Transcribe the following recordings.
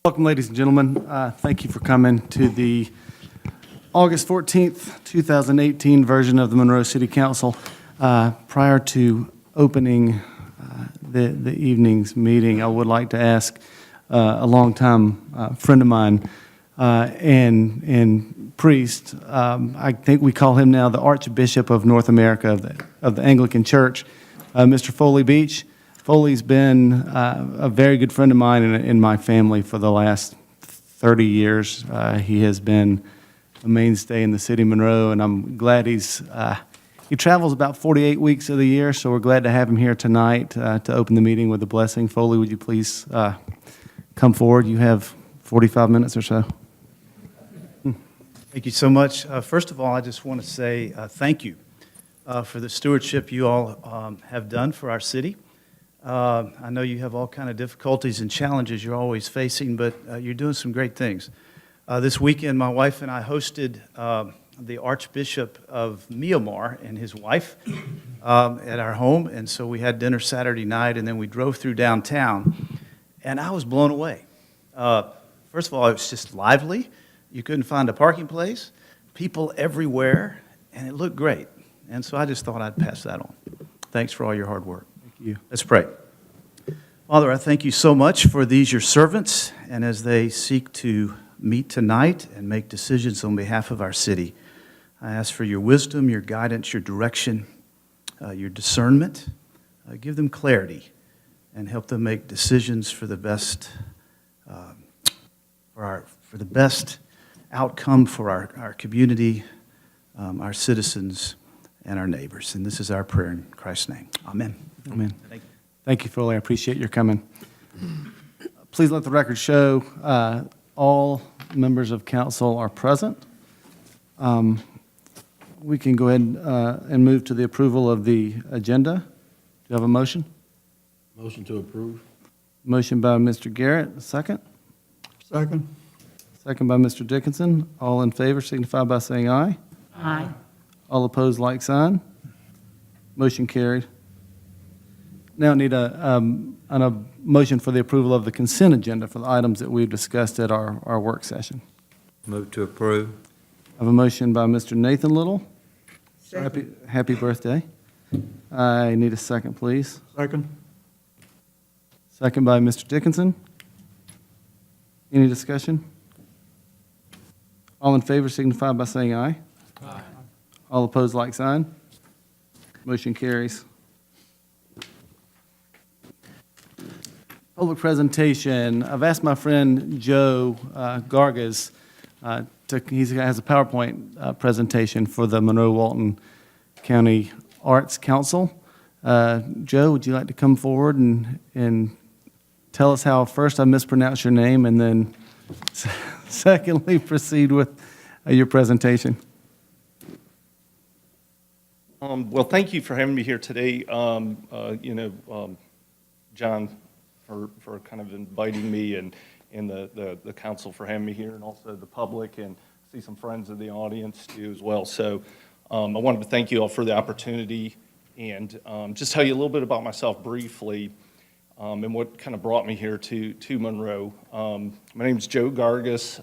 Welcome, ladies and gentlemen. Thank you for coming to the August 14th, 2018 version of the Monroe City Council. Prior to opening the evening's meeting, I would like to ask a longtime friend of mine and priest, I think we call him now the Archbishop of North America of the Anglican Church, Mr. Foley Beach. Foley's been a very good friend of mine in my family for the last 30 years. He has been a mainstay in the city of Monroe, and I'm glad he travels about 48 weeks of the year, so we're glad to have him here tonight to open the meeting with a blessing. Foley, would you please come forward? You have 45 minutes or so. Thank you so much. First of all, I just want to say thank you for the stewardship you all have done for our city. I know you have all kind of difficulties and challenges you're always facing, but you're doing some great things. This weekend, my wife and I hosted the Archbishop of Myanmar and his wife at our home, and so we had dinner Saturday night, and then we drove through downtown, and I was blown away. First of all, it was just lively. You couldn't find a parking place, people everywhere, and it looked great. And so I just thought I'd pass that on. Thanks for all your hard work. You. Let's pray. Father, I thank you so much for these, your servants, and as they seek to meet tonight and make decisions on behalf of our city, I ask for your wisdom, your guidance, your direction, your discernment. Give them clarity and help them make decisions for the best, for the best outcome for our community, our citizens, and our neighbors. And this is our prayer in Christ's name. Amen. Amen. Thank you, Foley. I appreciate your coming. Please let the record show all members of council are present. We can go ahead and move to the approval of the agenda. Do you have a motion? Motion to approve. Motion by Mr. Garrett, a second. Second. Second by Mr. Dickinson. All in favor signify by saying aye. Aye. All opposed, like sign. Motion carried. Now I need a motion for the approval of the consent agenda for the items that we've discussed at our work session. Move to approve. I have a motion by Mr. Nathan Little. Happy birthday. I need a second, please. Second. Second by Mr. Dickinson. Any discussion? All in favor signify by saying aye. Aye. All opposed, like sign. Motion carries. Public presentation. I've asked my friend Joe Gargas, he has a PowerPoint presentation for the Monroe-Walton County Arts Council. Joe, would you like to come forward and tell us how first I mispronounced your name and then secondly proceed with your presentation? Well, thank you for having me here today. John, for kind of inviting me and the council for having me here, and also the public, and see some friends in the audience too as well. So I wanted to thank you all for the opportunity and just tell you a little bit about myself briefly and what kind of brought me here to Monroe. My name is Joe Gargas.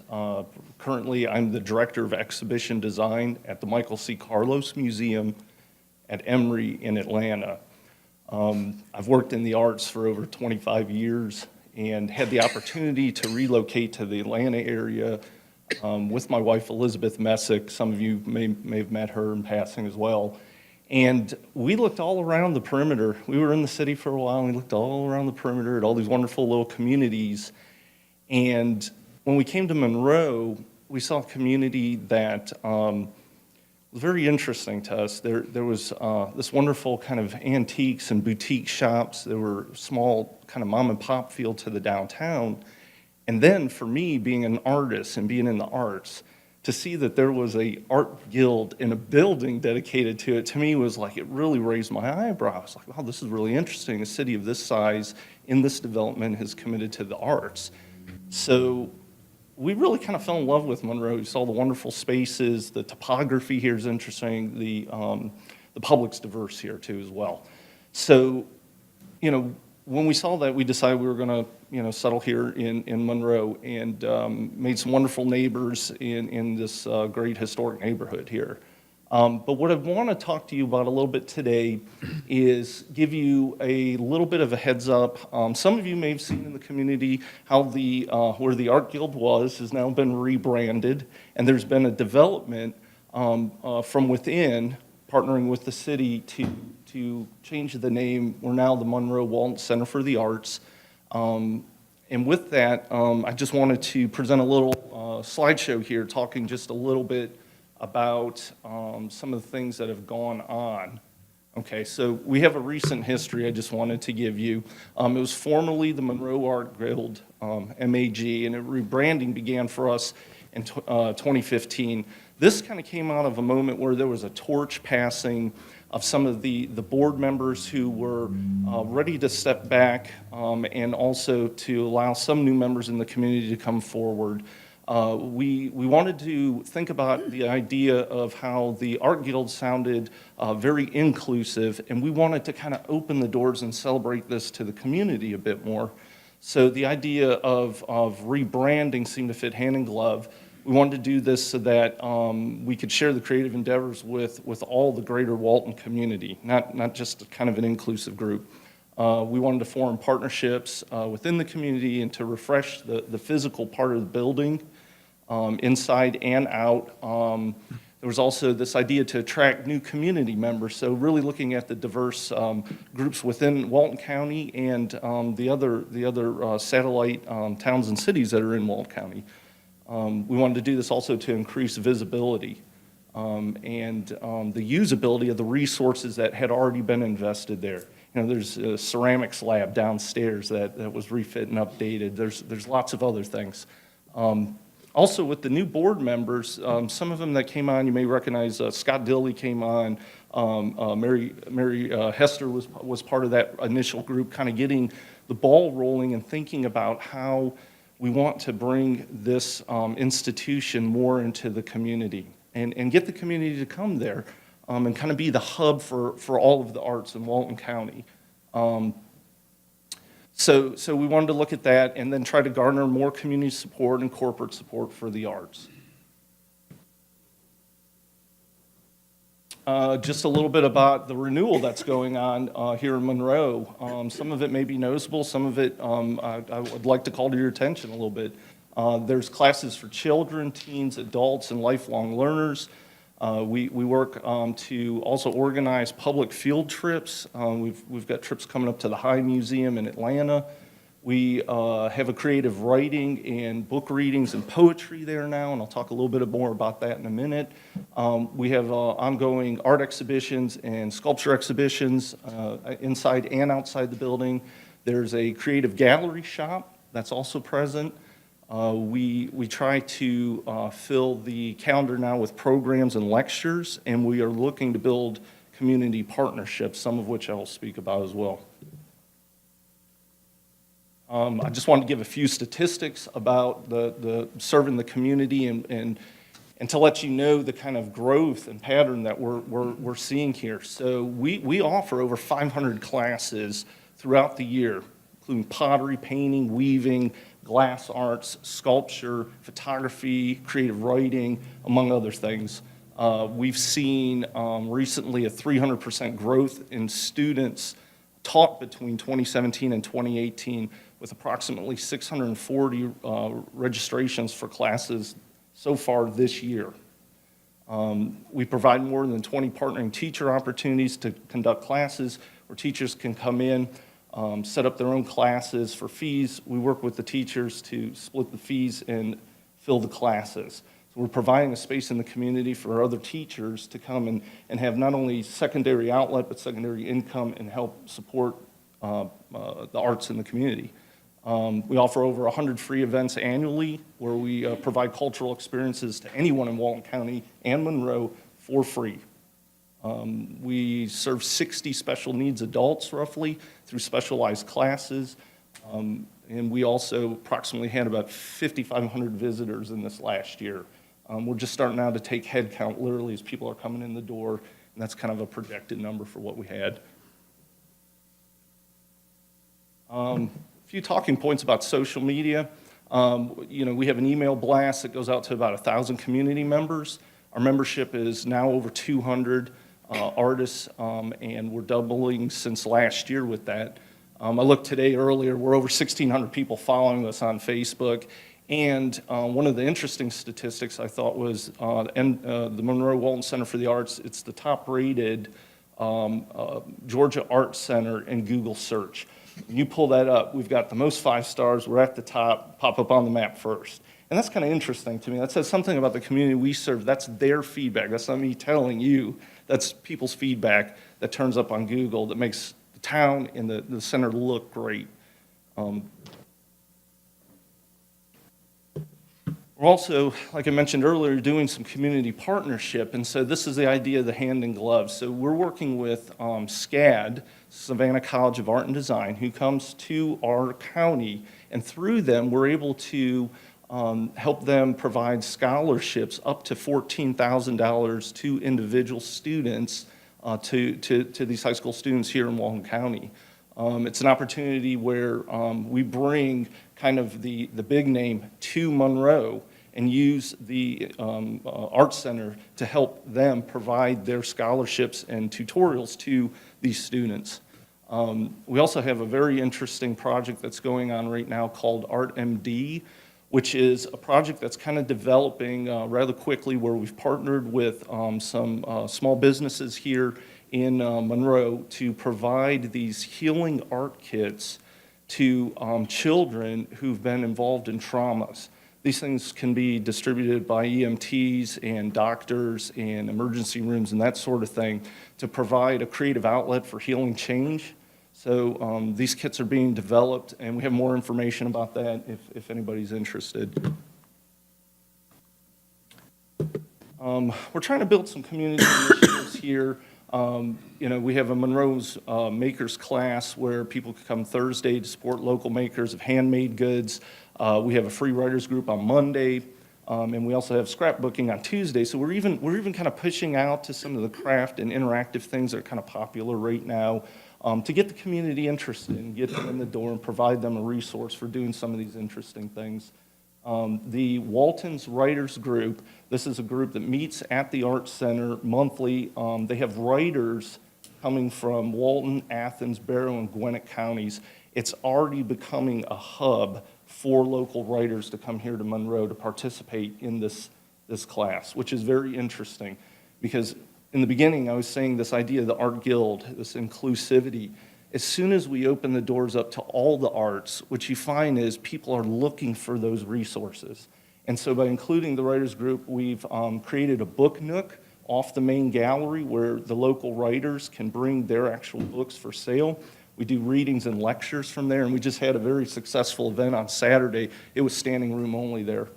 Currently, I'm the Director of Exhibition Design at the Michael C. Carlos Museum at Emory in Atlanta. I've worked in the arts for over 25 years and had the opportunity to relocate to the Atlanta area with my wife, Elizabeth Messick. Some of you may have met her in passing as well. And we looked all around the perimeter. We were in the city for a while, and we looked all around the perimeter at all these wonderful little communities. And when we came to Monroe, we saw a community that was very interesting to us. There was this wonderful kind of antiques and boutique shops. There were small kind of mom and pop feel to the downtown. And then for me, being an artist and being in the arts, to see that there was a art guild in a building dedicated to it, to me was like, it really raised my eyebrows. Like, wow, this is really interesting. A city of this size in this development has committed to the arts. So we really kind of fell in love with Monroe. We saw the wonderful spaces. The topography here is interesting. The public's diverse here too as well. So, when we saw that, we decided we were going to, settle here in Monroe and made some wonderful neighbors in this great historic neighborhood here. But what I want to talk to you about a little bit today is give you a little bit of a heads up. Some of you may have seen in the community how where the Art Guild has now been rebranded, and there's been a development from within, partnering with the city to change the name. We're now the Monroe Walton Center for the Arts. And with that, I just wanted to present a little slideshow here, talking just a little bit about some of the things that have gone on. Okay, so we have a recent history I just wanted to give you. It was formerly the Monroe Art Guild, MAG, and rebranding began for us in 2015. This kind of came out of a moment where there was a torch passing of some of the board members who were ready to step back, and also to allow some new members in the community to come forward. We wanted to think about the idea of how the Art Guild sounded very inclusive, and we wanted to kind of open the doors and celebrate this to the community a bit more. So the idea of rebranding seemed to fit hand in glove. We wanted to do this so that we could share the creative endeavors with all the greater Walton community, not just kind of an inclusive group. We wanted to form partnerships within the community and to refresh the physical part of the building, inside and out. There was also this idea to attract new community members, so really looking at the diverse groups within Walton County and the other satellite towns and cities that are in Walton County. We wanted to do this also to increase visibility and the usability of the resources that had already been invested there. There's a ceramics lab downstairs that was refit and updated. There's lots of other things. Also, with the new board members, some of them that came on, you may recognize Scott Dilley came on. Mary Hester was part of that initial group, kind of getting the ball rolling and thinking about how we want to bring this institution more into the community and get the community to come there and kind of be the hub for all of the arts in Walton County. So we wanted to look at that and then try to garner more community support and corporate support for the arts. Just a little bit about the renewal that's going on here in Monroe. Some of it may be noticeable, some of it I would like to call to your attention a little bit. There's classes for children, teens, adults, and lifelong learners. We work to also organize public field trips. We've got trips coming up to the High Museum in Atlanta. We have a creative writing and book readings and poetry there now, and I'll talk a little bit more about that in a minute. We have ongoing art exhibitions and sculpture exhibitions inside and outside the building. There's a creative gallery shop that's also present. We try to fill the calendar now with programs and lectures, and we are looking to build community partnerships, some of which I will speak about as well. I just wanted to give a few statistics about the serving the community and to let you know the kind of growth and pattern that we're seeing here. So we offer over 500 classes throughout the year, including pottery, painting, weaving, glass arts, sculpture, photography, creative writing, among other things. We've seen recently a 300% growth in students taught between 2017 and 2018, with approximately 640 registrations for classes so far this year. We provide more than 20 partnering teacher opportunities to conduct classes where teachers can come in, set up their own classes for fees. We work with the teachers to split the fees and fill the classes. So we're providing a space in the community for other teachers to come and have not only secondary outlet, but secondary income and help support the arts in the community. We offer over 100 free events annually where we provide cultural experiences to anyone in Walton County and Monroe for free. We serve 60 special needs adults, roughly, through specialized classes. And we also approximately had about 5,500 visitors in this last year. We're just starting now to take head count literally as people are coming in the door, and that's kind of a projected number for what we had. A few talking points about social media. We have an email blast that goes out to about 1,000 community members. Our membership is now over 200 artists, and we're doubling since last year with that. I looked today earlier, we're over 1,600 people following us on Facebook. And one of the interesting statistics I thought was the Monroe Walton Center for the Arts, it's the top-rated Georgia Arts Center in Google search. When you pull that up, we've got the most 5 stars, we're at the top, pop up on the map first. And that's kind of interesting to me. That says something about the community we serve. That's their feedback. That's not me telling you. That's people's feedback that turns up on Google that makes the town and the center look great. We're also, like I mentioned earlier, doing some community partnership, and so this is the idea of the hand in glove. So we're working with SCAD, Savannah College of Art and Design, who comes to our county, and through them, we're able to help them provide scholarships up to $14,000 to individual students, to these high school students here in Walton County. It's an opportunity where we bring kind of the big name to Monroe and use the Arts Center to help them provide their scholarships and tutorials to these students. We also have a very interesting project that's going on right now called ArtMD, which is a project that's kind of developing rather quickly, where we've partnered with some small businesses here in Monroe to provide these healing art kits to children who've been involved in traumas. These things can be distributed by EMTs and doctors and emergency rooms and that sort of thing to provide a creative outlet for healing change. So these kits are being developed, and we have more information about that if anybody's interested. We're trying to build some community initiatives here. We have a Monroe's Makers class where people can come Thursday to support local makers of handmade goods. We have a free writers group on Monday, and we also have scrapbooking on Tuesday. So we're even kind of pushing out to some of the craft and interactive things that are kind of popular right now, to get the community interested and get them in the door and provide them a resource for doing some of these interesting things. The Walton's Writers Group, this is a group that meets at the Arts Center monthly. They have writers coming from Walton, Athens, Barrow, and Gwinnett counties. It's already becoming a hub for local writers to come here to Monroe to participate in this class, which is very interesting, because in the beginning I was saying this idea of the Art Guild, this inclusivity. As soon as we open the doors up to all the arts, what you find is people are looking for those resources. And so by including the writers group, we've created a book nook off the main gallery where the local writers can bring their actual books for sale. We do readings and lectures from there, and we just had a very successful event on Saturday. It was standing room only there.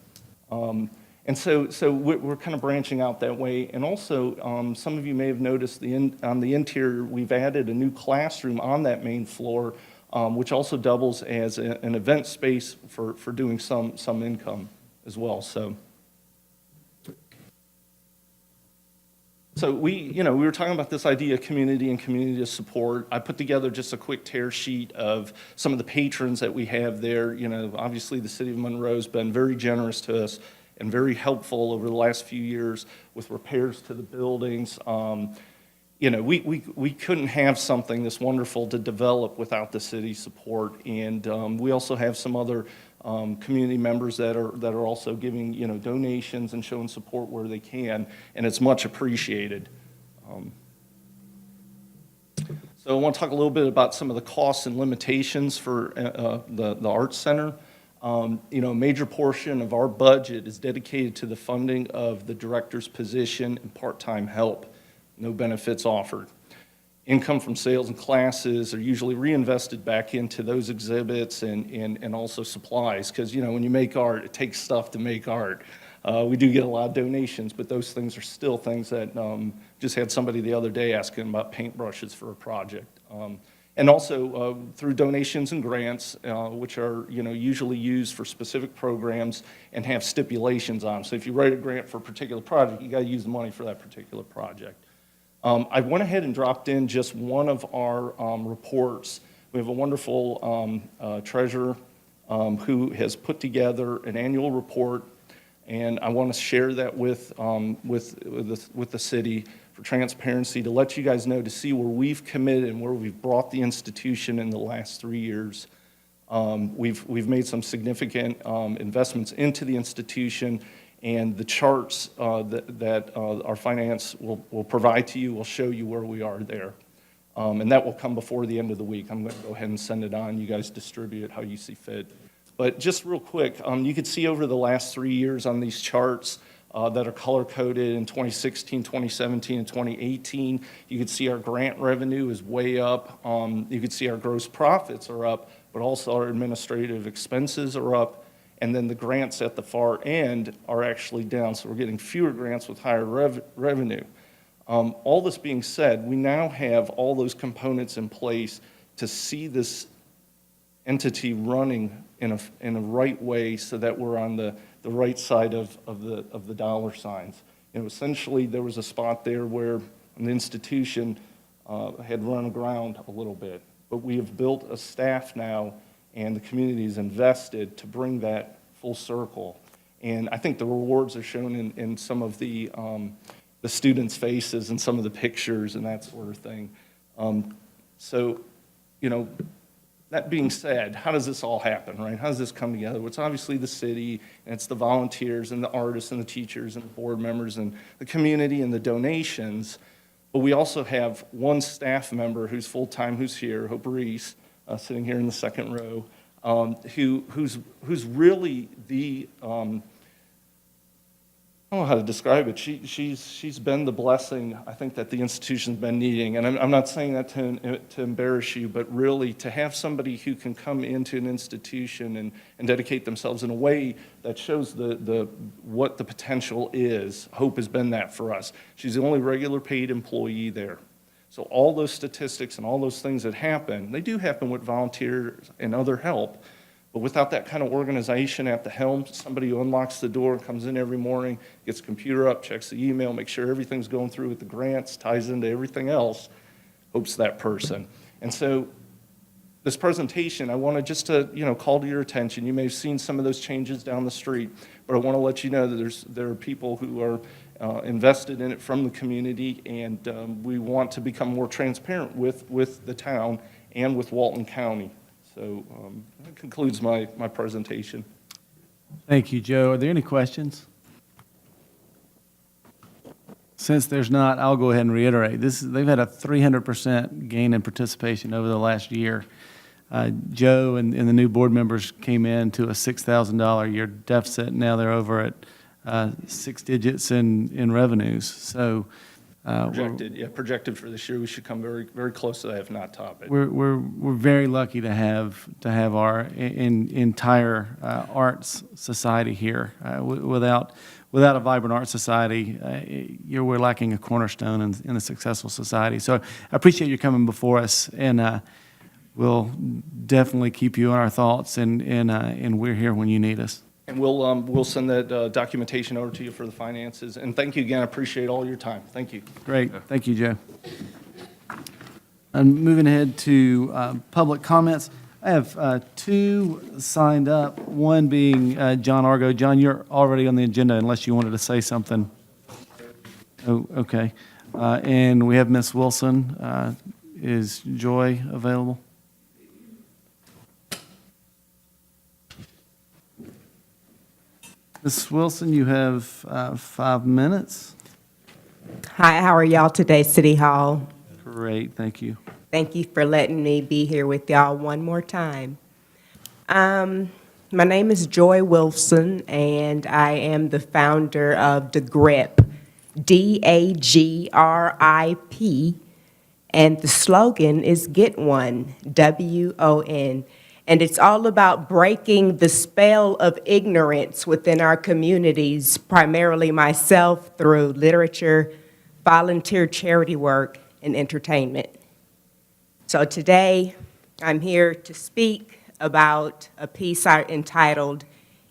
And so we're kind of branching out that way. And also, some of you may have noticed on the interior, we've added a new classroom on that main floor, which also doubles as an event space for doing some income as well. So we were talking about this idea of community and community support. I put together just a quick tear sheet of some of the patrons that we have there. Obviously the city of Monroe has been very generous to us and very helpful over the last few years with repairs to the buildings. We couldn't have something this wonderful to develop without the city's support. And we also have some other community members that are also giving donations and showing support where they can, and it's much appreciated. So I want to talk a little bit about some of the costs and limitations for the Arts Center. A major portion of our budget is dedicated to the funding of the director's position and part-time help. No benefits offered. Income from sales and classes are usually reinvested back into those exhibits and also supplies, because when you make art, it takes stuff to make art. We do get a lot of donations, but those things are still things that just had somebody the other day asking about paintbrushes for a project. And also through donations and grants, which are usually used for specific programs and have stipulations on them. So if you write a grant for a particular project, you got to use the money for that particular project. I went ahead and dropped in just one of our reports We have a wonderful treasurer who has put together an annual report, and I want to share that with the city for transparency, to let you guys know, to see where we've committed and where we've brought the institution in the last 3 years. We've made some significant investments into the institution, and the charts that our finance will provide to you will show you where we are there. And that will come before the end of the week. I'm going to go ahead and send it on. You guys distribute it how you see fit. But just real quick, you can see over the last 3 years on these charts that are color-coded in 2016, 2017, and 2018. You can see our grant revenue is way up. You can see our gross profits are up, but also our administrative expenses are up. And then the grants at the far end are actually down, so we're getting fewer grants with higher revenue. All this being said, we now have all those components in place to see this entity running in a right way, so that we're on the right side of the dollar signs. You know, essentially, there was a spot there where the institution had run aground a little bit, but we have built a staff now, and the community is invested to bring that full circle. And I think the rewards are shown in some of the students' faces and some of the pictures and that sort of thing. So, you know, that being said, how does this all happen, right? How does this come together? Well, it's obviously the city, and it's the volunteers, and the artists, and the teachers, and the board members, and the community, and the donations. But we also have one staff member who's full-time, who's here, Hope Reese, sitting here in the second row, who's really the, I don't know how to describe it. She's been the blessing, I think, that the institution's been needing. And I'm not saying that to embarrass you, but really to have somebody who can come into an institution and dedicate themselves in a way that shows what the potential is. Hope has been that for us. She's the only regular paid employee there. So all those statistics and all those things that happen, they do happen with volunteers and other help. But without that kind of organization at the helm, somebody who unlocks the door, comes in every morning, gets the computer up, checks the email, makes sure everything's going through with the grants, ties into everything else, Hope's that person. And so this presentation, I wanted just to, call to your attention. You may have seen some of those changes down the street, but I want to let you know that there are people who are invested in it from the community, and we want to become more transparent with the town and with Walton County. So that concludes my presentation. Thank you, Joe. Are there any questions? Since there's not, I'll go ahead and reiterate. They've had a 300% gain in participation over the last year. Joe and the new board members came in to a $6,000 a year deficit. Now they're over at 6 digits in revenues. So Projected for this year, we should come very, very close to that, if not top it. we're very lucky to have our entire arts society here. Without a vibrant art society, we're lacking a cornerstone in a successful society. So I appreciate you coming before us, and we'll definitely keep you in our thoughts, and we're here when you need us. And we'll send that documentation over to you for the finances. And thank you again. I appreciate all your time. Thank you. Great. Thank you, Joe. I'm moving ahead to public comments. I have two signed up, one being John Argo. John, you're already on the agenda unless you wanted to say something. Oh, okay. And we have Ms. Wilson. Is Joy available? Ms. Wilson, you have 5 minutes. Hi, how are y'all today, City Hall? Great, thank you. Thank you for letting me be here with y'all one more time. My name is Joy Wilson, and I am the founder of DAGRIP, DAGRIP, and the slogan is Get One, WON. And it's all about breaking the spell of ignorance within our communities, primarily myself, through literature, volunteer charity work, and entertainment. So today, I'm here to speak about a piece I entitled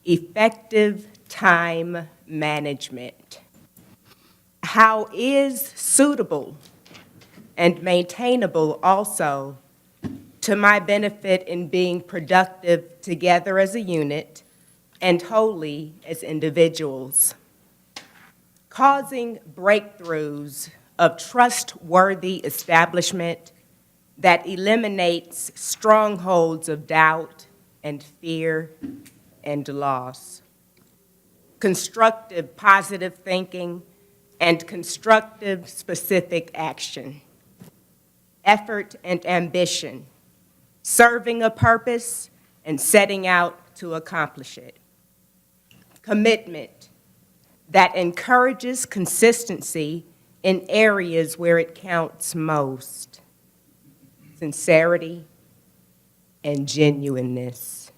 Effective Time Management. How is suitable and maintainable also to my benefit in being productive together as a unit and wholly as individuals, causing breakthroughs of trustworthy establishment that eliminates strongholds of doubt and fear and loss, constructive positive thinking and constructive specific action, effort and ambition, serving a purpose and setting out to accomplish it, commitment that encourages consistency in areas where it counts most, sincerity and genuineness,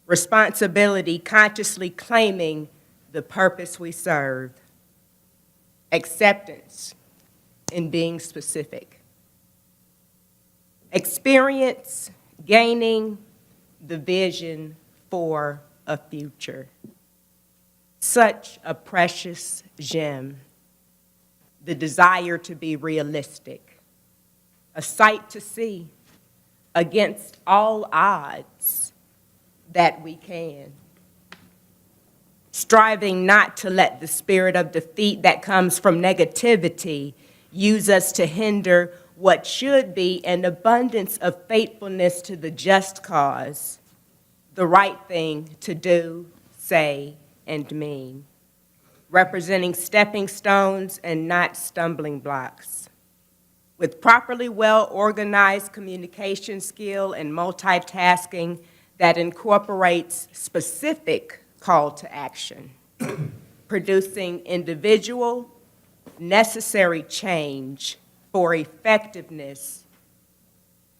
responsibility consciously claiming the purpose we serve, acceptance in being specific, experience gaining the vision for a future. Such a precious gem, the desire to be realistic, a sight to see against all odds that we can. Striving not to let the spirit of defeat that comes from negativity use us to hinder what should be an abundance of faithfulness to the just cause, the right thing to do, say, and mean, representing stepping stones and not stumbling blocks. With properly well-organized communication skill and multitasking that incorporates specific call to action, producing individual, necessary change for effectiveness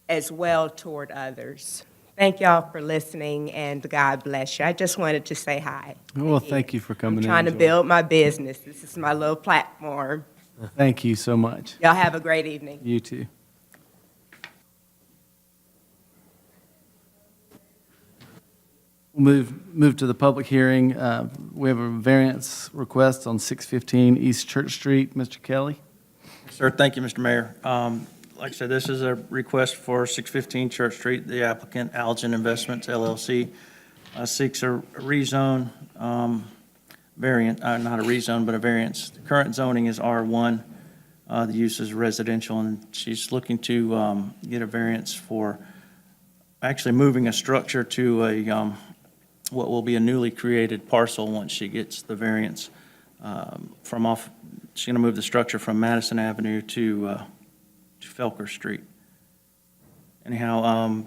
as well toward others. Thank y'all for listening, and God bless you. I just wanted to say hi. Well, thank you for coming I'm in. trying to Joy. build my business. This is my little platform. Thank you so much. Y'all have a great evening. You too. We'll move to the public hearing. We have a variance request on 615 East Church Street. Mr. Kelly? Sir, thank you, Mr. Mayor. Like I said, this is a request for 615 Church Street. The applicant, Algen Investments LLC, seeks a rezone variant, not a rezone, but a variance. The current zoning is R1. The use is residential, and she's looking to get a variance for actually moving a structure to a what will be a newly created parcel once she gets the variance she's going to move the structure from Madison Avenue to Felker Street. Anyhow,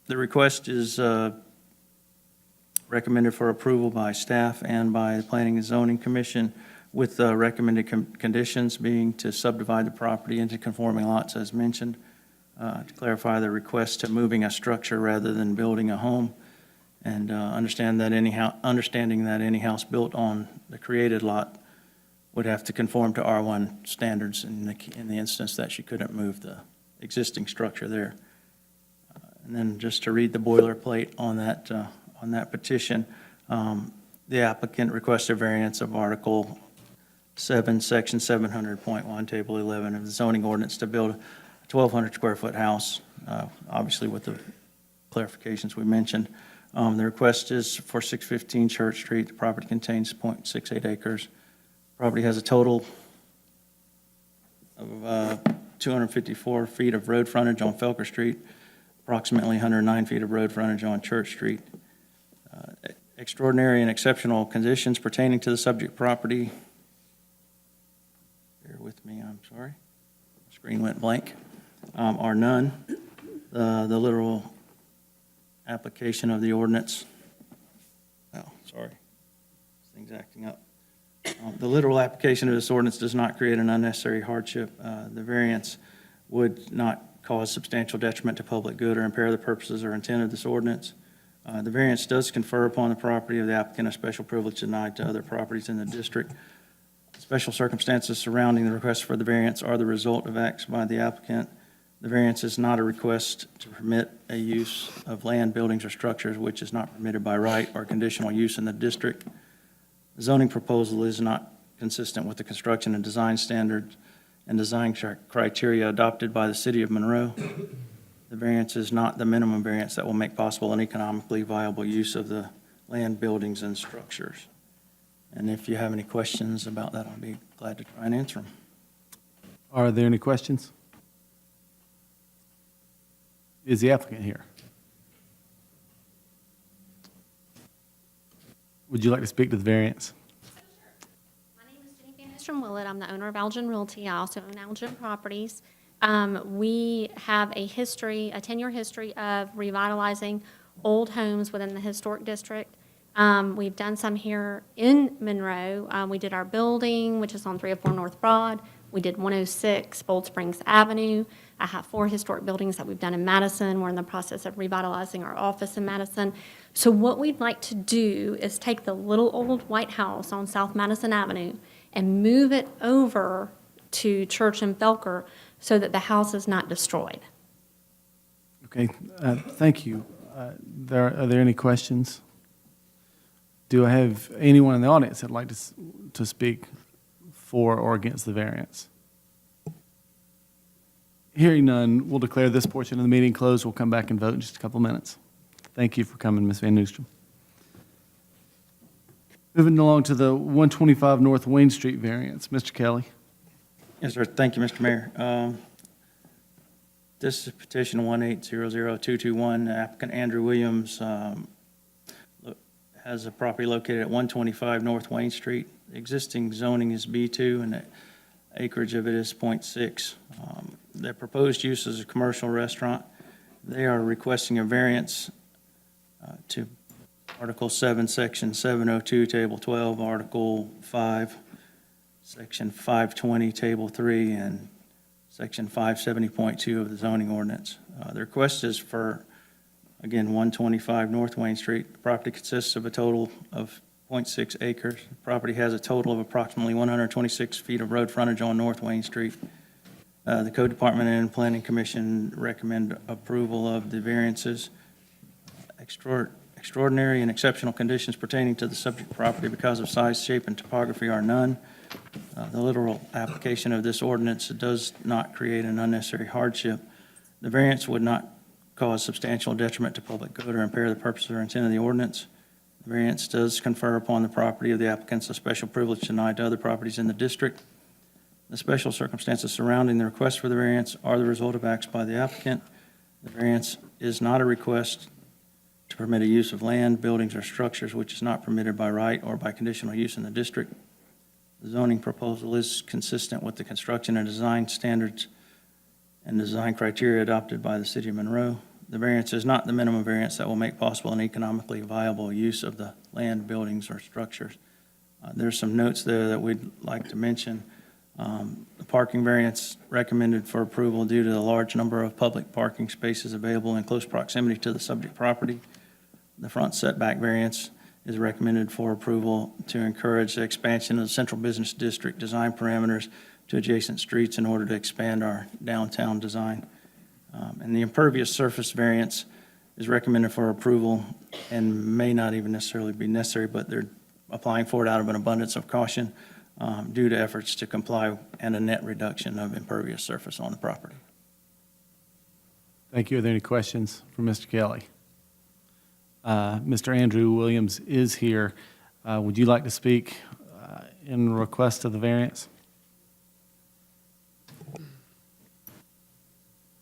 the request is recommended for approval by staff and by the Planning and Zoning Commission, with recommended conditions being to subdivide the property into conforming lots as mentioned, to clarify the request to moving a structure rather than building a home, and understanding that any house built on the created lot would have to conform to R1 standards in the instance that she couldn't move the existing structure there. And then just to read the boilerplate on that petition, the applicant requests a variance of Article 7, Section 700.1, Table 11 of the zoning ordinance to build a 1,200 square foot house, obviously with the clarifications we mentioned. The request is for 615 Church Street. The property contains 0.68 acres. Property has a total of 254 feet of road frontage on Felker Street, approximately 109 feet of road frontage on Church Street. Extraordinary and exceptional conditions pertaining to the subject property. Bear with me, I'm sorry. The screen went blank. Are none. The literal application of the ordinance. Oh, sorry. This thing's acting up. The literal application of this ordinance does not create an unnecessary hardship. The variance would not cause substantial detriment to public good or impair the purposes or intent of this ordinance. The variance does confer upon the property of the applicant a special privilege denied to other properties in the district. Special circumstances surrounding the request for the variance are the result of acts by the applicant. The variance is not a request to permit a use of land, buildings, or structures which is not permitted by right or conditional use in the district. The zoning proposal is not consistent with the construction and design standards and design criteria adopted by the City of Monroe. The The variance is not the minimum variance that will make possible an economically viable use of the land, buildings, and structures. And if you have any questions about that, I'll be glad to try and answer them. Are there any questions? Is the applicant here? Would you like to speak to the variance? My name is Jenny Van Estrom Willett. I'm the owner of Elgin Realty. I also own Elgin Properties. We have a history, a 10-year history of revitalizing old homes within the historic district. We've done some here in Monroe. We did our building, which is on 304 North Broad. We did 106 Bold Springs Avenue. I have 4 historic buildings that we've done in Madison. We're in the process of revitalizing our office in Madison. So what we'd like to do is take the little old white house on South Madison Avenue and move it over to Church and Felker so that the house is not destroyed. Okay, thank you. Are there any questions? Do I have anyone in the audience that'd like to speak for or against the variance? Hearing none, we'll declare this portion of the meeting closed. We'll come back and vote in just a couple minutes. Thank you for coming, Ms. Van Newstrom. Moving along to the 125 North Wayne Street variance. Mr. Kelly. Yes, sir. Thank you, Mr. Mayor. This is petition 1800221. Applicant Andrew Williams has a property located at 125 North Wayne Street. The existing zoning is B2, and the acreage of it is .6. Their proposed use is a commercial restaurant. They are requesting a variance to Article 7, Section 702, Table 12, Article 5, Section 520, Table 3, and Section 570.2 of the zoning ordinance. The request is for, again, 125 North Wayne Street. The property consists of a total of .6 acres. The property has a total of approximately 126 feet of road frontage on North Wayne Street. The Code Department and Planning Commission recommend approval of the variances. Extraordinary and exceptional conditions pertaining to the subject property because of size, shape, and topography are none. The literal application of this ordinance does not create an unnecessary hardship. The variance would not cause substantial detriment to public good or impair the purpose or intent of the ordinance. The variance does confer upon the property of the applicants a special privilege denied to other properties in the district. The special circumstances surrounding the request for the variance are the result of acts by the applicant. The variance is not a request to permit a use of land, buildings, or structures which is not permitted by right or by conditional use in the district. The zoning proposal is consistent with the construction and design standards and design criteria adopted by the City of Monroe. The variance is not the minimum variance that will make possible an economically viable use of the land, buildings, or structures. There's some notes there that we'd like to mention. The parking variance recommended for approval due to the large number of public parking spaces available in close proximity to the subject property. The front setback variance is recommended for approval to encourage the expansion of the central business district design parameters to adjacent streets in order to expand our downtown design. And the impervious surface variance is recommended for approval and may not even necessarily be necessary, but they're applying for it out of an abundance of caution due to efforts to comply and a net reduction of impervious surface on the property. Thank you. Are there any questions for Mr. Kelly? Mr. Andrew Williams is here. Would you like to speak in request of the variance?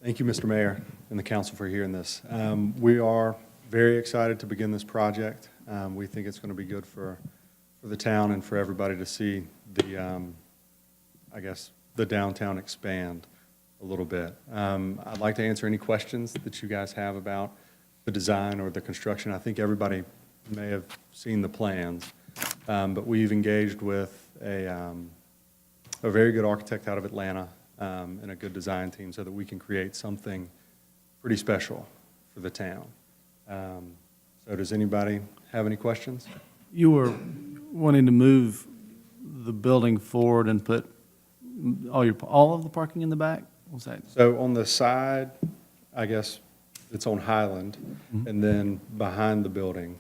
Thank you, Mr. Mayor, and the council for hearing this. We are very excited to begin this project. We think it's going to be good for the town and for everybody to see the, I guess, the downtown expand a little bit. I'd like to answer any questions that you guys have about the design or the construction. I think everybody may have seen the plans, but we've engaged with a very good architect out of Atlanta and a good design team so that we can create something pretty special for the town. So does anybody have any questions? You were wanting to move the building forward and put all of the parking in the back? Was that? So on the side, I guess it's on Highland, and then behind the building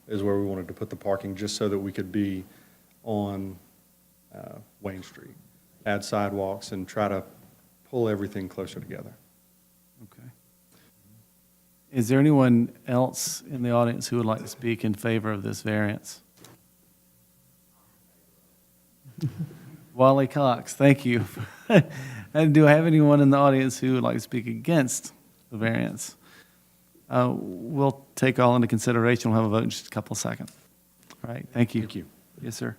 is where we wanted to put the parking, just so that we could be on Wayne Street, add sidewalks, and try to pull everything closer together. Okay. Is there anyone else in the audience who would like to speak in favor of this variance? Wally Cox, thank you. And do I have anyone in the audience who would like to speak against the variance? We'll take all into consideration. We'll have a vote in just a couple of seconds. All right, thank you. Thank you. Yes, sir.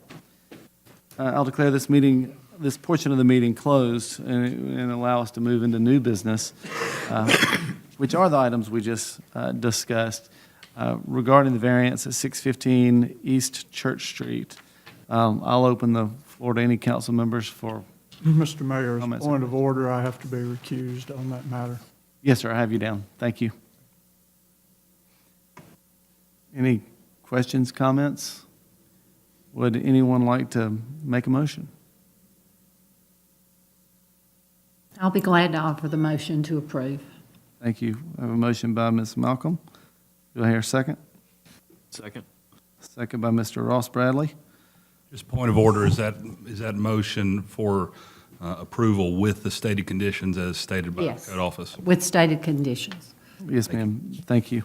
I'll declare this meeting, this portion of the meeting closed and allow us to move into new business, which are the items we just discussed. Regarding the variance at 615 East Church Street, I'll open the floor to any council members for, Mr. Mayor, as a Comments, point of order, I have to be recused on that matter. yes, sir, I have you down. Thank you. Any questions, comments? Would anyone like to make a motion? I'll be glad to offer the motion to approve. Thank you. I have a motion by Ms. Malcolm. Do I hear a second? Second. Second by Mr. Ross Bradley. Just point of order, is that motion for approval with the stated conditions as stated by the Yes. code office? With stated conditions. Yes, ma'am. Thank you.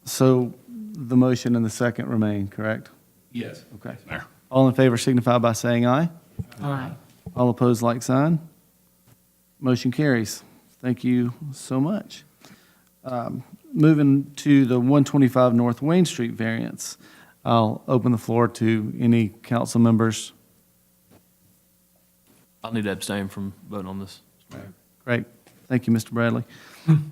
So the motion and the second remain, correct? Yes. Okay. Mayor. All in favor signify by saying aye. Aye. All opposed, like sign. Motion carries. Thank you so much. Moving to the 125 North Wayne Street variance, I'll open the floor to any council members. I'll need to abstain from voting on this. Great. Thank you, Mr. Bradley.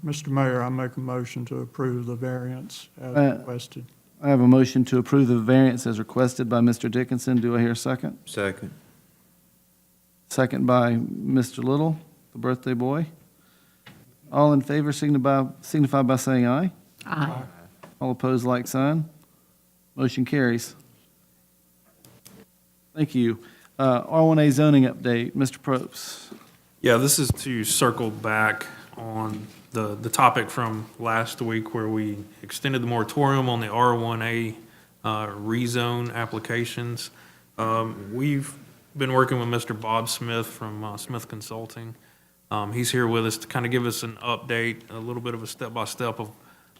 Mr. Mayor, I make a motion to approve the variance as requested. I have a motion to approve the variance as requested by Mr. Dickinson. Do I hear a second? Second. Second by Mr. Little, the birthday boy. All in favor signify by saying aye. Aye. All opposed, like sign. Motion carries. Thank you. R1A zoning update, Mr. Probst. Yeah, this is to circle back on the topic from last week where we extended the moratorium on the R1A rezone applications. We've been working with Mr. Bob Smith from Smith Consulting. He's here with us to kind of give us an update, a little bit of a step-by-step of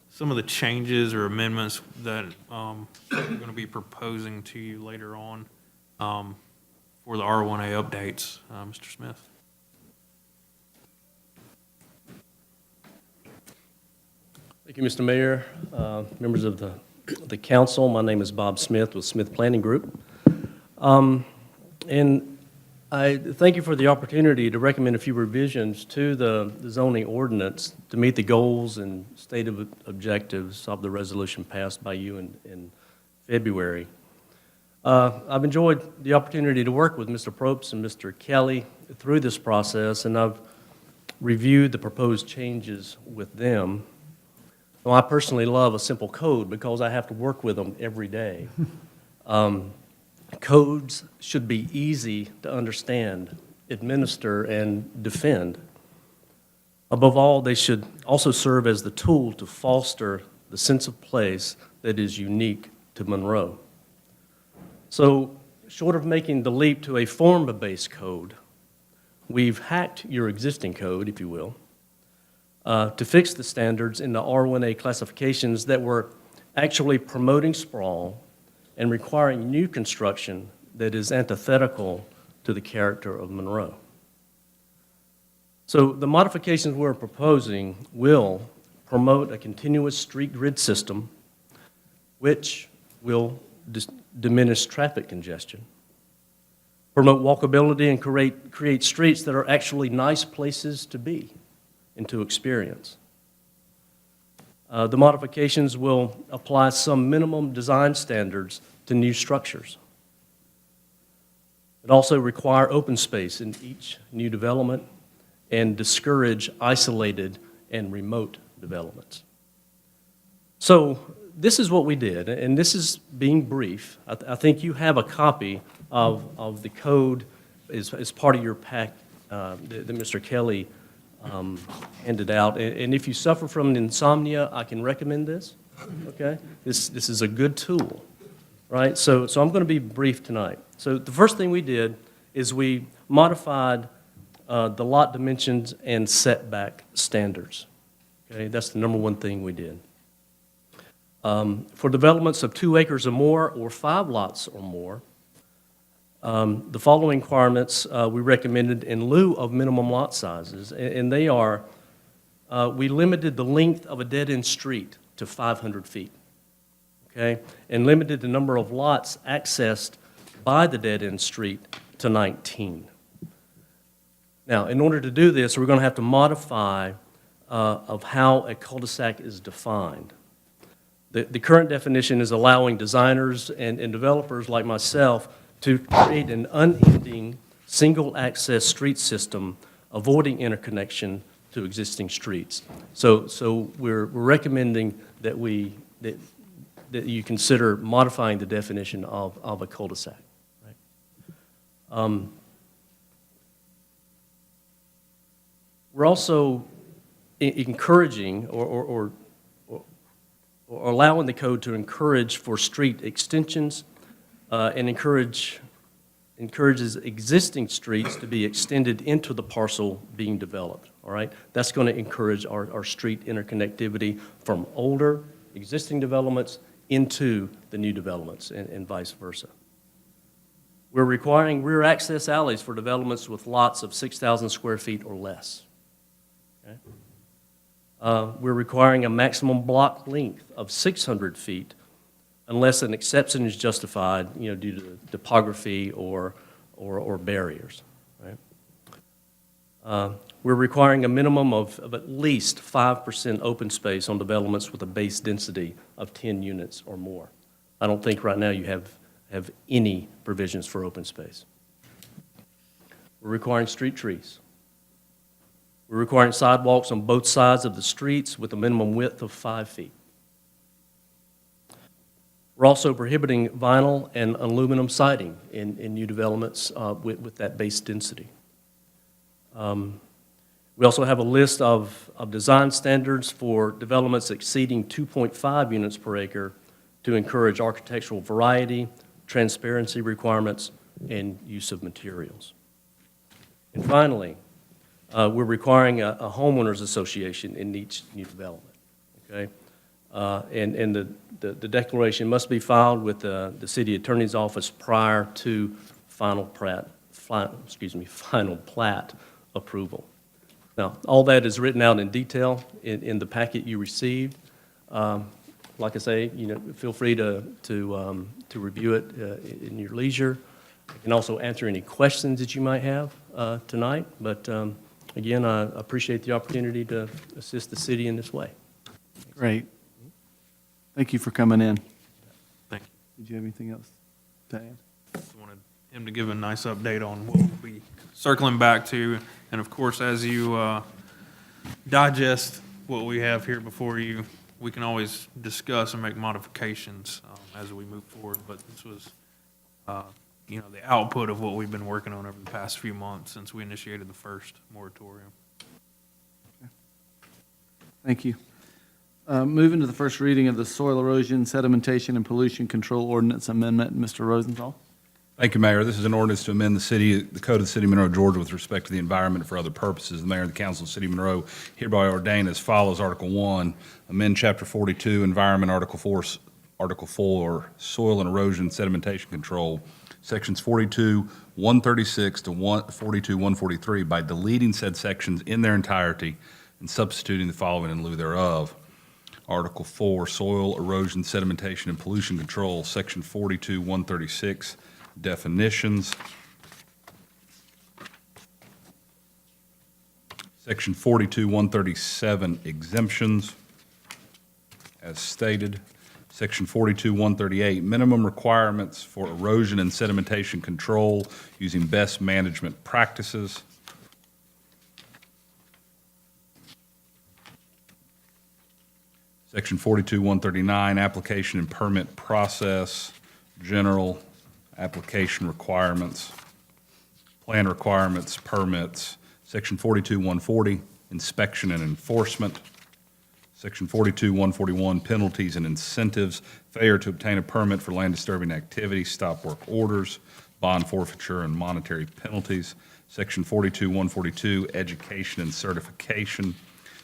some of the changes or amendments that we're going to be proposing to you later on for the R1A updates. Mr. Smith? Thank you, Mr. Mayor, members of the council. My name is Bob Smith with Smith Planning Group. And I thank you for the opportunity to recommend a few revisions to the zoning ordinance to meet the goals and stated objectives of the resolution passed by you in February. I've enjoyed the opportunity to work with Mr. Probst and Mr. Kelly through this process, and I've reviewed the proposed changes with them. Well, I personally love a simple code because I have to work with them every day. Codes should be easy to understand, administer, and defend. Above all, they should also serve as the tool to foster the sense of place that is unique to Monroe. So, short of making the leap to a form-based code, we've hacked your existing code, if you will, to fix the standards in the R1A classifications that were actually promoting sprawl and requiring new construction that is antithetical to the character of Monroe. So the modifications we're proposing will promote a continuous street grid system, which will diminish traffic congestion, promote walkability, and create streets that are actually nice places to be and to experience. The modifications will apply some minimum design standards to new structures. It also require open space in each new development and discourage isolated and remote developments. So this is what we did, and this is being brief. I think you have a copy of the code as part of your pack that Mr. Kelly handed out. And if you suffer from insomnia, I can recommend this, okay? This is a good tool, right? So I'm going to be brief tonight. So the first thing we did is we modified the lot dimensions and setback standards, Okay, that's the number one thing we did. For developments of 2 acres or more, or 5 lots or more, the following requirements we recommended in lieu of minimum lot sizes, and they are, we limited the length of a dead-end street to 500 feet, okay? And limited the number of lots accessed by the dead-end street to 19. Now, in order to do this, we're going to have to modify of how a cul-de-sac is defined. The current definition is allowing designers and developers like myself to create an unending, single-access street system, avoiding interconnection to existing streets. So we're recommending that that you consider modifying the definition of a cul-de-sac. Right? We're also encouraging or allowing the code to encourage for street extensions and encourages existing streets to be extended into the parcel being developed, all right? That's going to encourage our street interconnectivity from older existing developments into the new developments and vice versa. We're requiring rear access alleys for developments with lots of 6,000 square feet or less. Okay? We're requiring a maximum block length of 600 feet unless an exception is justified, due to topography or barriers. Right? We're requiring a minimum of at least 5% open space on developments with a base density of 10 units or more. I don't think right now you have any provisions for open space. We're requiring street trees. We're requiring sidewalks on both sides of the streets with a minimum width of 5 feet. We're also prohibiting vinyl and aluminum siding in new developments with that base density. We also have a list of design standards for developments exceeding 2.5 units per acre to encourage architectural variety, transparency requirements, and use of materials. And finally, we're requiring a homeowners association in each new development, okay? And the declaration must be filed with the city attorney's office prior to final plat approval. Now, all that is written out in detail in the packet you received. Like I say, feel free to review it in your leisure. I can also answer any questions that you might have tonight. But again, I appreciate the opportunity to assist the city in this way. Great. Thank you for coming in. Thank you. Did you have anything else to add? Just wanted him to give a nice update on what we'll be circling back to. And of course, as you digest what we have here before you, we can always discuss and make modifications as we move forward. But this was, the output of what we've been working on over the past few months since we initiated the first moratorium. Thank you. Moving to the first reading of the Soil Erosion, Sedimentation, and Pollution Control Ordinance Amendment, Mr. Rosenthal. Thank you, Mayor. This is an ordinance to amend the Code of the City of Monroe, Georgia with respect to the environment for other purposes. The Mayor and the Council of the City of Monroe hereby ordain as follows. Article 1, amend Chapter 42, Environment, Article 4, Soil and Erosion Sedimentation Control, Sections 42, 136 to 42, 143 by deleting said sections in their entirety and substituting the following in lieu thereof. Article 4, Soil, Erosion, Sedimentation, and Pollution Control, Section 42, 136, definitions. Section 42, 137, exemptions, as stated. Section 42, 138, minimum requirements for erosion and sedimentation control using best management practices. Section 42, 139, application and permit process, general application requirements, plan requirements, permits. Section 42, 140, inspection and enforcement. Section 42, 141, penalties and incentives, failure to obtain a permit for land disturbing activity, stop work orders, bond forfeiture, and monetary penalties. Section 42, 142, education and certification.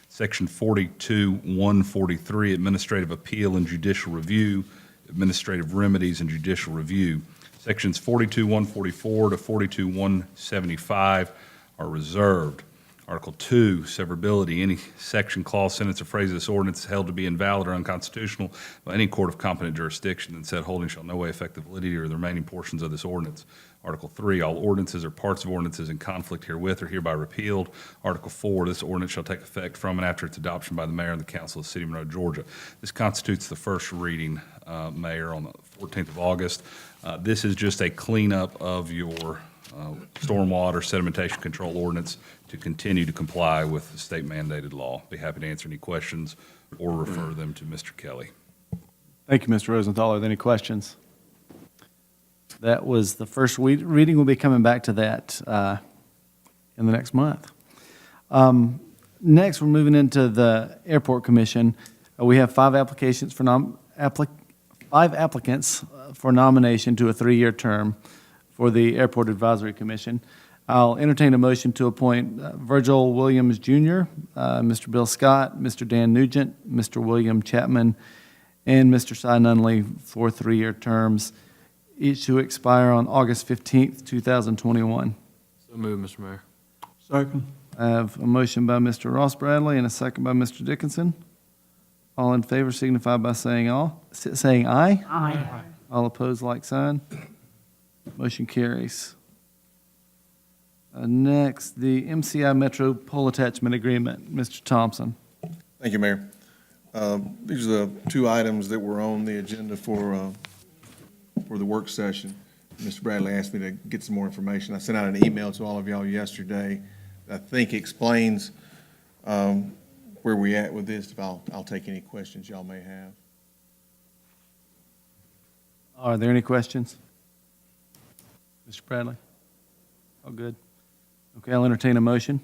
Section 42-143, Administrative Appeal and Judicial Review, Administrative Remedies and Judicial Review. Sections 42-144 to 42-175 are reserved. Article 2, severability. Any section, clause, sentence, or phrase of this ordinance is held to be invalid or unconstitutional by any court of competent jurisdiction, and said holding shall no way affect the validity or the remaining portions of this ordinance. Article 3, all ordinances or parts of ordinances in conflict herewith are hereby repealed. Article 4, this ordinance shall take effect from and after its adoption by the mayor and the council of the city of Monroe, Georgia. This constitutes the first reading, Mayor, on the 14th of August. This is just a cleanup of your stormwater sedimentation control ordinance to continue to comply with the state mandated law. Be happy to answer any questions or refer them to Mr. Kelly. Thank you, Mr. Rosenthal. Are there any questions? That was the first reading. We'll be coming back to that in the next month. Next, we're moving into the Airport Commission. We have five applicants for nomination to a 3-year term for the Airport Advisory Commission. I'll entertain a motion to appoint Virgil Williams Jr., Mr. Bill Scott, Mr. Dan Nugent, Mr. William Chapman, and Mr. Cy Nunley for 3-year terms, each to expire on August 15th, 2021. So moved, Mr. Mayor. Second. I have a motion by Mr. Ross Bradley and a second by Mr. Dickinson. All in favor signify by saying aye. Aye. All opposed, like sign. Motion carries. Next, the MCI Metro Pole Attachment Agreement. Mr. Thompson. Thank you, Mayor. These are the two items that were on the agenda for the work session. Mr. Bradley asked me to get some more information. I sent out an email to all of y'all yesterday that I think explains where we at with this. I'll take any questions y'all may have. Are there any questions? Mr. Bradley? All good? Okay, I'll entertain a motion.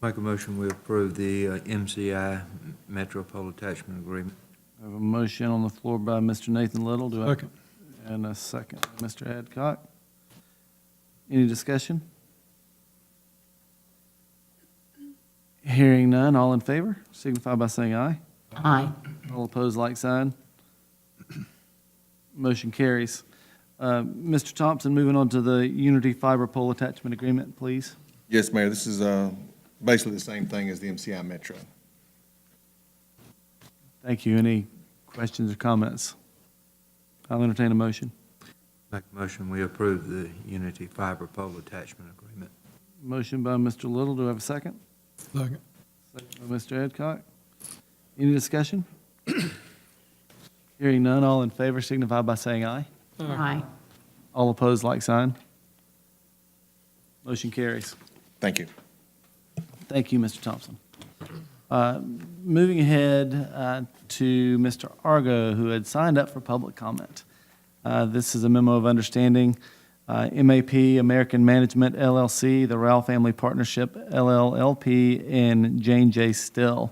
Make a motion, we approve the MCI Metro Pole Attachment Agreement. I have a motion on the floor by Mr. Nathan Little. Do I? Second. And a second by Mr. Adcock. Any discussion? Hearing none, all in favor, signify by saying aye. Aye. All opposed, like sign. Motion carries. Mr. Thompson, moving on to the Unity Fiber Pole Attachment Agreement, please. Yes, Mayor, this is basically the same thing as the MCI Metro. Thank you. Any questions or comments? I'll entertain a motion. Make a motion, we approve the Unity Fiber Pole Attachment Agreement. Motion by Mr. Little. Do I have a second? Second. Second by Mr. Adcock. Any discussion? Hearing none, all in favor signify by saying aye. Aye. All opposed, like sign. Motion carries. Thank you. Thank you, Mr. Thompson. Moving ahead to Mr. Argo, who had signed up for public comment. This is a memo of understanding. MAP, American Management LLC, the Rowell Family Partnership LLLP, and Jane J. Still.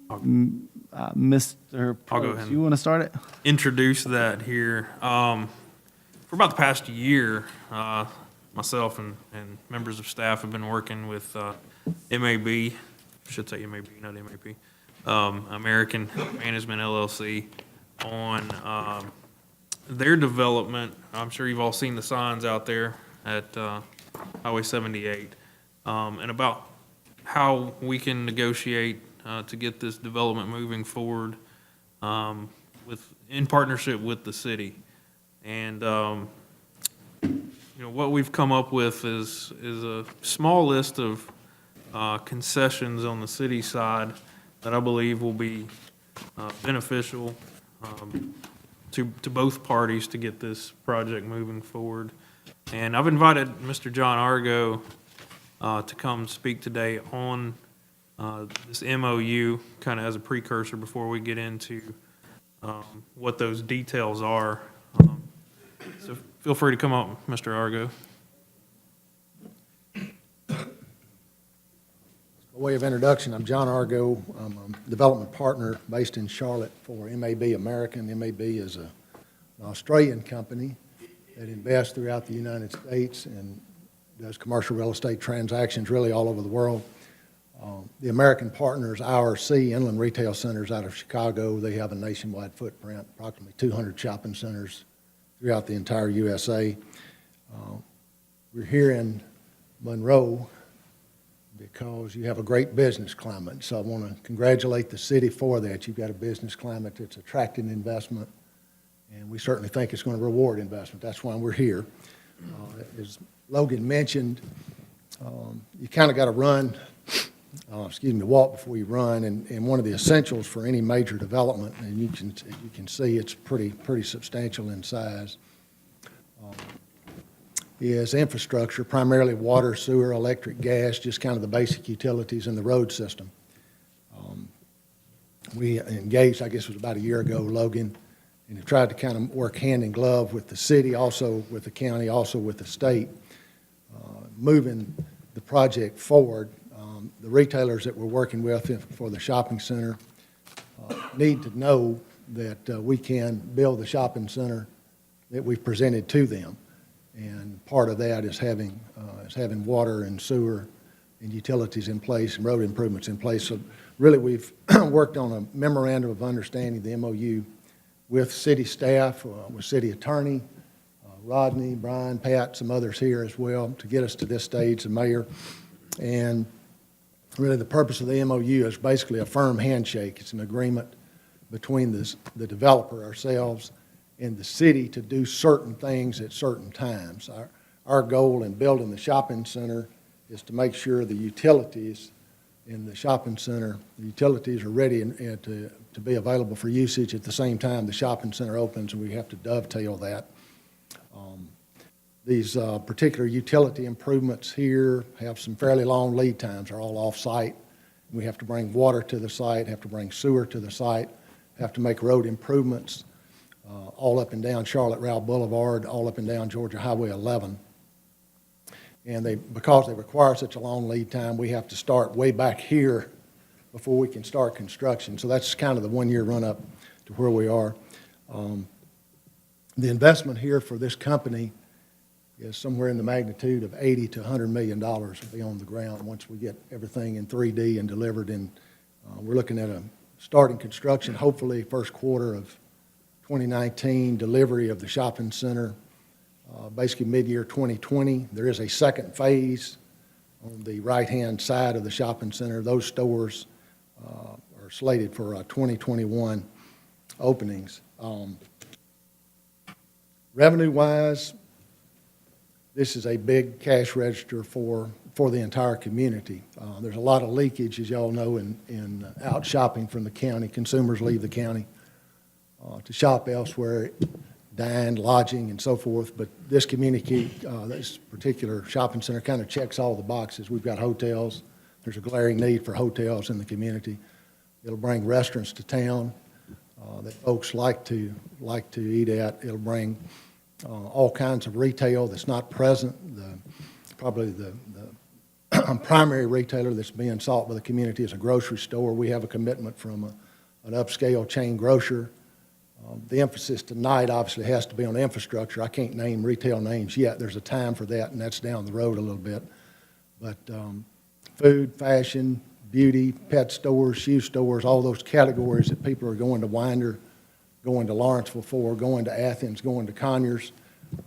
Mr. I'll go Probst, ahead. you want to start it? Introduce that here. For about the past year, myself and members of staff have been working with MAB, I should say MAB, not MAP, American Management LLC, on their development. I'm sure you've all seen the signs out there at Highway 78, and about how we can negotiate to get this development moving forward in partnership with the city. And what we've come up with is a small list of concessions on the city side that I believe will be beneficial to both parties to get this project moving forward. And I've invited Mr. John Argo to come speak today on this MOU, kind of as a precursor before we get into what those details are. So feel free to come up, Mr. Argo. By way of introduction, I'm John Argo. I'm a development partner based in Charlotte for MAB American. MAB is an Australian company that invests throughout the United States and does commercial real estate transactions really all over the world. The American Partners IRC Inland Retail Centers out of Chicago, they have a nationwide footprint, approximately 200 shopping centers throughout the entire USA. We're here in Monroe because you have a great business climate. So I want to congratulate the city for that. You've got a business climate that's attracting investment, and we certainly think it's going to reward investment. That's why we're here. As Logan mentioned, you kind of got to walk before you run, and one of the essentials for any major development, and you can see it's pretty substantial in size, is infrastructure, primarily water, sewer, electric, gas, just kind of the basic utilities in the road system. We engaged, I guess it was about a year ago, Logan, and have tried to kind of work hand in glove with the city, also with the county, also with the state, moving the project forward. The retailers that we're working with for the shopping center need to know that we can build the shopping center that we've presented to them. And part of that is having water and sewer and utilities in place and road improvements in place. So really, we've worked on a memorandum of understanding, the MOU, with city staff, with city attorney, Rodney, Brian, Pat, some others here as well, to get us to this stage, the mayor. And really, the purpose of the MOU is basically a firm handshake. It's an agreement between the developer, ourselves, and the city to do certain things at certain times. Our goal in building the shopping center is to make sure the utilities in the shopping center, the utilities are ready and to be available for usage at the same time the shopping center opens, and we have to dovetail that. These particular utility improvements here have some fairly long lead times. They're all off-site. We have to bring water to the site, have to bring sewer to the site, have to make road improvements all up and down Charlotte-Rowe Boulevard, all up and down Georgia Highway 11. And because they require such a long lead time, we have to start way back here before we can start construction. So that's kind of the one-year run-up to where we are. The investment here for this company is somewhere in the magnitude of $80 to $100 million will be on the ground once we get everything in 3D and delivered. And we're looking at starting construction, hopefully first quarter of 2019, delivery of the shopping center, basically mid-year 2020. There is a second phase on the right-hand side of the shopping center. Those stores are slated for 2021 openings. Revenue-wise, this is a big cash register for the entire community. There's a lot of leakage, as y'all know, in out shopping from the county. Consumers leave the county to shop elsewhere, dine, lodging, and so forth. But this community, this particular shopping center kind of checks all the boxes. We've got hotels. There's a glaring need for hotels in the community. It'll bring restaurants to town that folks like to eat at. It'll bring all kinds of retail that's not present. Probably the primary retailer that's being sought by the community is a grocery store. We have a commitment from an upscale chain grocer. The emphasis tonight obviously has to be on infrastructure. I can't name retail names yet. There's a time for that, and that's down the road a little bit. But food, fashion, beauty, pet stores, shoe stores, all those categories that people are going to Winder, going to Lawrenceville for, going to Athens, going to Conyers,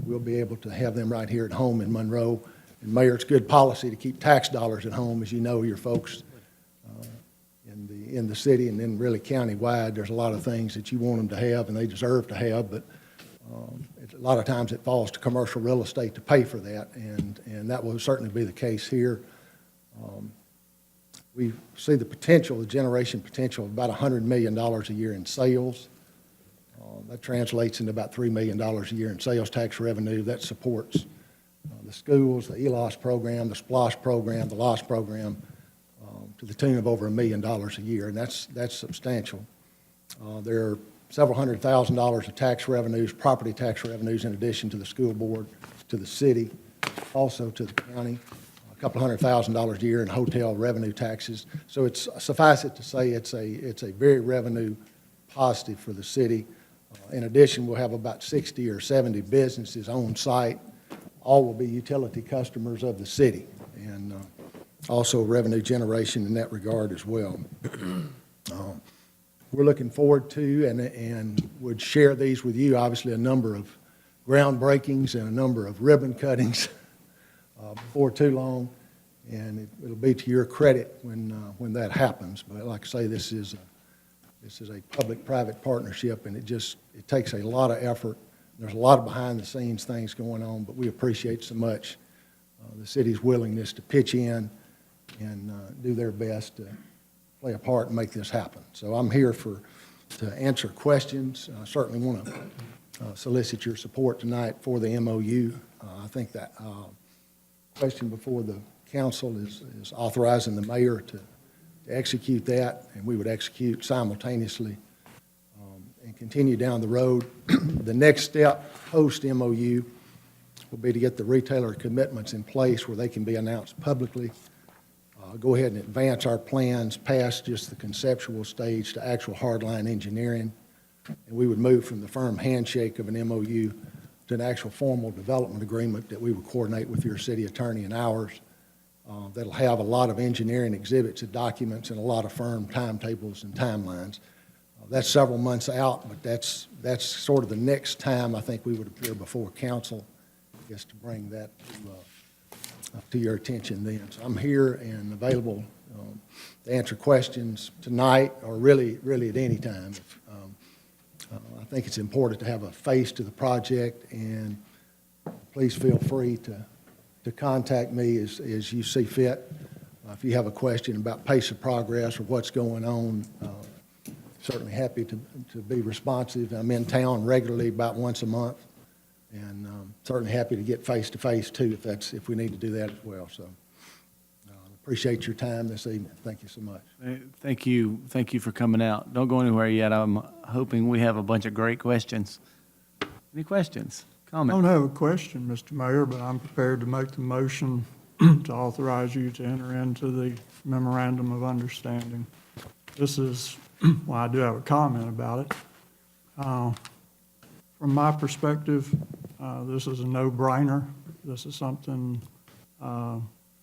we'll be able to have them right here at home in Monroe. And Mayor, it's good policy to keep tax dollars at home. As you know, your folks in the city and then really county-wide, there's a lot of things that you want them to have and they deserve to have, but a lot of times it falls to commercial real estate to pay for that, and that will certainly be the case here. We see the potential, the generation potential of about $100 million a year in sales. That translates into about $3 million a year in sales tax revenue. That supports the schools, the ELOS program, the SPLOST program, the LOS program, to the tune of over $1 million a year, and that's substantial. There are several $100,000 of tax revenues, property tax revenues, in addition to the school board, to the city, also to the county, a couple $100,000 a year in hotel revenue taxes. So it's, suffice it to say, it's a very revenue positive for the city. In addition, we'll have about 60 or 70 businesses on site. All will be utility customers of the city. And also revenue generation in that regard as well. We're looking forward to and would share these with you, obviously, a number of groundbreakings and a number of ribbon cuttings before too long, and it'll be to your credit when that happens. But like I say, this is a public-private partnership, and it takes a lot of effort. There's a lot of behind-the-scenes things going on, but we appreciate so much the city's willingness to pitch in and do their best to play a part and make this happen. So I'm here to answer questions. I certainly want to solicit your support tonight for the MOU. I think that question before the council is authorizing the mayor to execute that, and we would execute simultaneously and continue down the road. The next step post-MOU will be to get the retailer commitments in place where they can be announced publicly. Go ahead and advance our plans past just the conceptual stage to actual hardline engineering. And we would move from the firm handshake of an MOU to an actual formal development agreement that we would coordinate with your city attorney and ours. That'll have a lot of engineering exhibits and documents and a lot of firm timetables and timelines. That's several months out, but that's sort of the next time I think we would appear before council, I guess, to bring that to your attention then. So I'm here and available to answer questions tonight or really at any time. I think it's important to have a face to the project, and please feel free to contact me as you see fit. If you have a question about pace of progress or what's going on, certainly happy to be responsive. I'm in town regularly about once a month, and certainly happy to get face-to-face too if we need to do that as well. So appreciate your time this evening. Thank you so much. Thank you for coming out. Don't go anywhere yet. I'm hoping we have a bunch of great questions. Any questions, I comments? don't have a question, Mr. Mayor, but I'm prepared to make the motion to authorize you to enter into the memorandum of understanding. This is, well, I do have a comment about it. From my perspective, this is a no-brainer. This is something,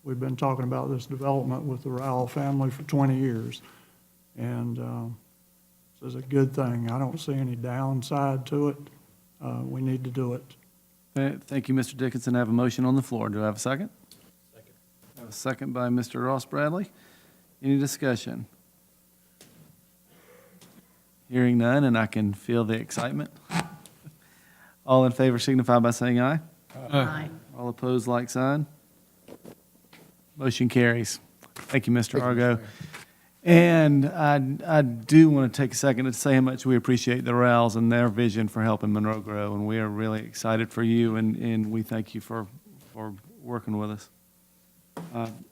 we've been talking about this development with the Rowell family for 20 years. And this is a good thing. I don't see any downside to it. We need to do it. Thank you, Mr. Dickinson. I have a motion on the floor. Do I have a second? Second. I have a second by Mr. Ross Bradley. Any discussion? Hearing none, and I can feel the excitement. All in favor signify by saying aye. Aye. All opposed, like sign. Motion carries. Thank you, Mr. Argo. And I do want to take a second to say how much we appreciate the Rowells and their vision for helping Monroe grow, and we are really excited for you, and we thank you for working with us.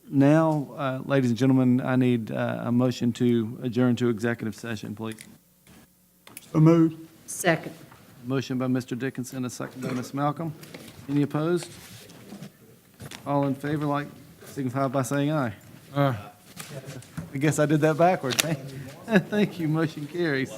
Now, ladies and gentlemen, I need a motion to adjourn to executive session, please. So moved. Second. Motion by Mr. Dickinson, a second by Ms. Malcolm. Any opposed? All in favor, like, signify by saying aye. I guess I did that backwards. Thank you. Motion carries.